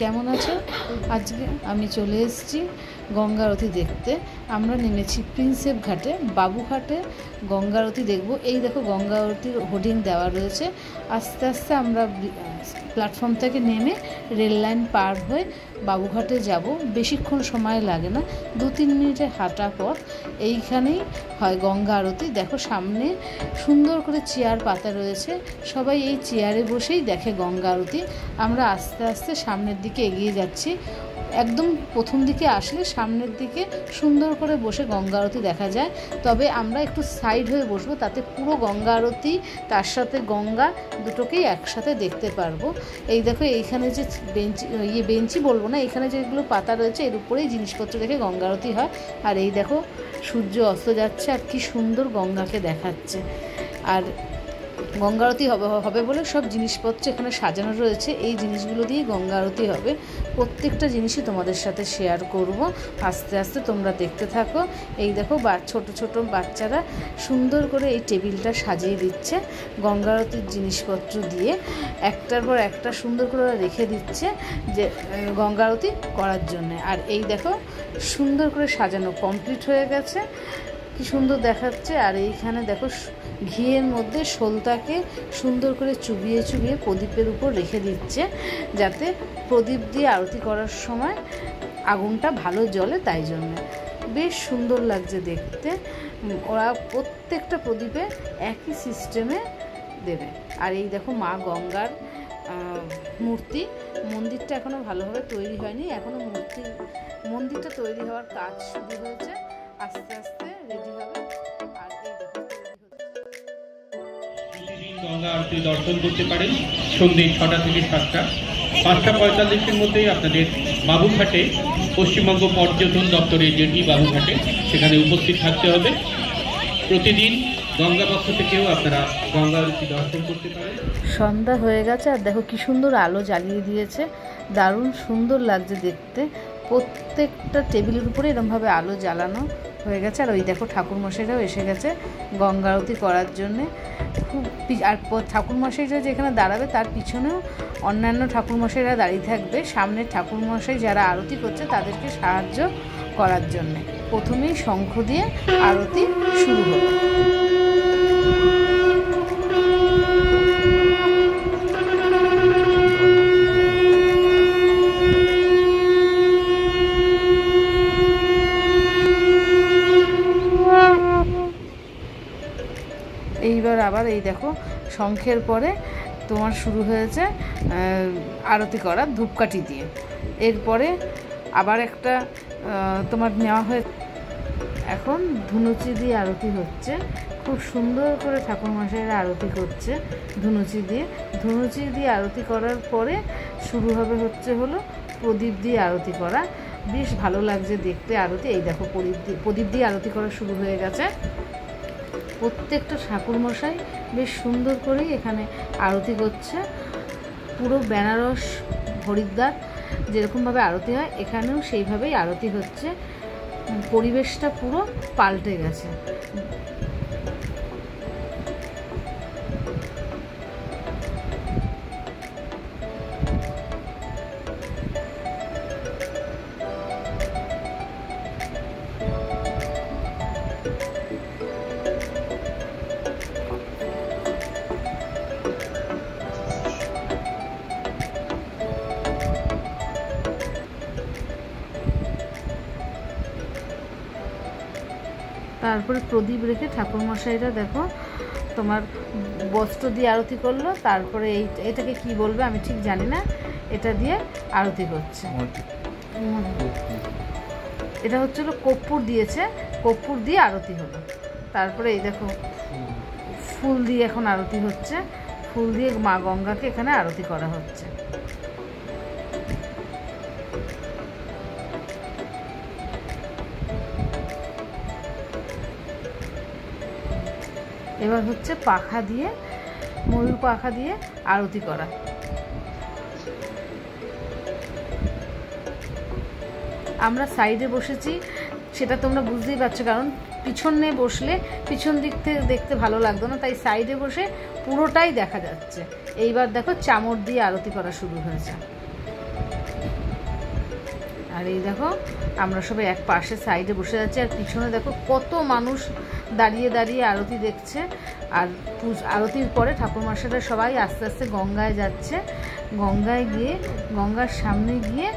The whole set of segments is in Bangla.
কেমন আছো? আজকে আমি চলে এসেছি গঙ্গা আরতি দেখতে। আমরা নেমেছি প্রিন্সেপ ঘাটে, বাবুঘাটে গঙ্গা আরতি দেখব। এই দেখো গঙ্গা আরতির হোর্ডিং দেওয়া রয়েছে। আস্তে আস্তে আমরা প্ল্যাটফর্ম থেকে নেমে রেল লাইন পার হয়ে বাবুঘাটে যাব। বেশিক্ষণ সময় লাগে না, 2-3 মিনিটের হাঁটা পথ। এইখানেই হয় গঙ্গা আরতি। দেখো সামনে সুন্দর করে চেয়ার পাতা রয়েছে, সবাই এই চেয়ারে বসেই দেখে গঙ্গা আরতি। আমরা আস্তে আস্তে সামনের দিকে এগিয়ে যাচ্ছি। একদম প্রথম দিকে আসলে সামনের দিকে সুন্দর করে বসে গঙ্গা আরতি দেখা যায়, তবে আমরা একটু সাইড হয়ে বসবো, তাতে পুরো গঙ্গা আরতি তার সাথে গঙ্গা দুটোকেই একসাথে দেখতে পারবো। এই দেখো এইখানে যে বেঞ্চি বলবো না, এখানে যেগুলো পাতা রয়েছে এর উপরেই জিনিসপত্র রেখে গঙ্গা আরতি হয়। আর এই দেখো সূর্য অস্ত যাচ্ছে আর কি সুন্দর গঙ্গাকে দেখাচ্ছে। আর গঙ্গা আরতি হবে বলে সব জিনিসপত্র এখানে সাজানো রয়েছে। এই জিনিসগুলো দিয়েই গঙ্গা আরতি হবে। প্রত্যেকটা জিনিসই তোমাদের সাথে শেয়ার করব। আস্তে আস্তে তোমরা দেখতে থাকো। এই দেখো ছোট ছোট বাচ্চারা সুন্দর করে এই টেবিলটা সাজিয়ে দিচ্ছে গঙ্গা আরতির জিনিসপত্র দিয়ে। একটার পর একটা সুন্দর করে রেখে দিচ্ছে যে গঙ্গা আরতি করার জন্যে। আর এই দেখো সুন্দর করে সাজানো কমপ্লিট হয়ে গেছে, কি সুন্দর দেখাচ্ছে। আর এইখানে দেখো ঘিয়ের মধ্যে সলতাকে সুন্দর করে চুবিয়ে চুবিয়ে প্রদীপের উপর রেখে দিচ্ছে, যাতে প্রদীপ দিয়ে আরতি করার সময় আগুনটা ভালো জ্বলে, তাই জন্য বেশ সুন্দর লাগছে দেখতে। ওরা প্রত্যেকটা প্রদীপে একই সিস্টেমে দেবে। আর এই দেখো মা গঙ্গার মূর্তি। মন্দিরটা এখনও ভালোভাবে তৈরি হয়নি, এখনও মন্দিরটা তৈরি হওয়ার কাজ শুরু হয়েছে, আস্তে আস্তে রেডি হবে। আর এই দেখো গঙ্গা আরতি দর্শন করতে পারেন সন্ধ্যে 6টা থেকে 7টা। 5:45-এর মধ্যেই আপনাদের বাবুঘাটে, পশ্চিমবঙ্গ পর্যটন দপ্তরের জেটি বাবুঘাটে, সেখানে উপস্থিত থাকতে হবে। প্রতিদিন গঙ্গা পক্ষ থেকেও আপনারা গঙ্গা আরতি দর্শন করতে পারেন। সন্ধ্যা হয়ে গেছে আর দেখো কি সুন্দর আলো জ্বালিয়ে দিয়েছে, দারুণ সুন্দর লাগছে দেখতে। প্রত্যেকটা টেবিলের উপরে এরকমভাবে আলো জ্বালানো হয়ে গেছে। আর ওই দেখো ঠাকুরমশাইরাও এসে গেছে গঙ্গা আরতি করার জন্যে। আর ঠাকুরমশাইরা যেখানে দাঁড়াবে তার পিছনেও অন্যান্য ঠাকুরমশাইরা দাঁড়িয়ে থাকবে, সামনের ঠাকুরমশাই যারা আরতি করছে তাদেরকে সাহায্য করার জন্যে। প্রথমেই শঙ্খ দিয়ে আরতি শুরু হলো। এইবার আবার এই দেখো শঙ্খের পরে তোমার শুরু হয়েছে আরতি করা ধূপকাঠি দিয়ে। এরপরে আবার একটা তোমার নেওয়া হয়ে এখন ধুনুচি দিয়ে আরতি হচ্ছে। খুব সুন্দর করে ঠাকুরমশাইরা আরতি করছে ধুনুচি দিয়ে আরতি করার পরে শুরু হলো প্রদীপ দিয়ে আরতি করা। বেশ ভালো লাগছে দেখতে আরতি। এই দেখো প্রদীপ দিয়ে আরতি করা শুরু হয়ে গেছে। প্রত্যেকটা ঠাকুরমশাই বেশ সুন্দর করেই এখানে আরতি করছে। পুরো বেনারস হরিদ্বার যেরকমভাবে আরতি হয় এখানেও সেইভাবেই আরতি হচ্ছে। পরিবেশটা পুরো পাল্টে গেছে। তারপরে প্রদীপ রেখে ঠাকুরমশাইরা দেখো তোমার বস্ত্র দিয়ে আরতি করলো। তারপরে এটাকে কি বলবে আমি ঠিক জানি না, এটা দিয়ে আরতি করছে। এটা হচ্ছিল কর্পূর দিয়েছে, কর্পূর দিয়ে আরতি হলো। তারপরে এই দেখো ফুল দিয়ে এখন আরতি হচ্ছে, ফুল দিয়ে মা গঙ্গাকে এখানে আরতি করা হচ্ছে। এবার হচ্ছে পাখা দিয়ে, ময়ূর পাখা দিয়ে আরতি করা। আমরা সাইডে বসেছি, সেটা তোমরা বুঝতেই পারছো, কারণ পিছনে বসলে পিছন দিক থেকে দেখতে ভালো লাগতো না, তাই সাইডে বসে পুরোটাই দেখা যাচ্ছে। এইবার দেখো চামর দিয়ে আরতি করা শুরু হয়েছে। আর এই দেখো আমরা সবাই এক পাশে সাইডে বসে যাচ্ছি, আর পিছনে দেখো কত মানুষ দাঁড়িয়ে দাঁড়িয়ে আরতি দেখছে। আর আরতির পরে ঠাকুরমশাইরা সবাই আস্তে আস্তে গঙ্গায় যাচ্ছে, গঙ্গায় গিয়ে গঙ্গার সামনে গিয়ে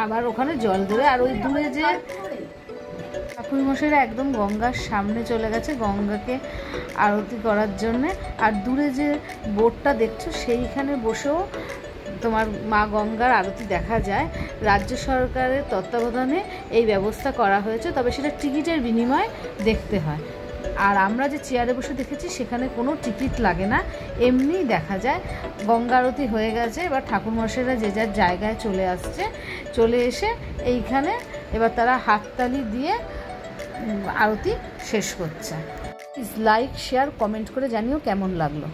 আবার ওখানে জল দেবে। আর ওই দূরে যে ঠাকুরমশাইরা একদম গঙ্গার সামনে চলে গেছে গঙ্গাকে আরতি করার জন্যে। আর দূরে যে বোটটা দেখছো সেইখানে বসেও তোমার মা গঙ্গার আরতি দেখা যায়। রাজ্য সরকারের তত্ত্বাবধানে এই ব্যবস্থা করা হয়েছে, তবে সেটা টিকিটের বিনিময়ে দেখতে হয়। আর আমরা যে চেয়ারে বসে দেখেছি সেখানে কোনো টিকিট লাগে না, এমনিই দেখা যায়। গঙ্গা আরতি হয়ে গেছে, এবার ঠাকুরমশাইরা যে যার জায়গায় চলে আসছে, চলে এসে এইখানে এবার তারা হাততালি দিয়ে আরতি শেষ করছে। প্লিজ লাইক শেয়ার কমেন্ট করে জানিও কেমন লাগলো।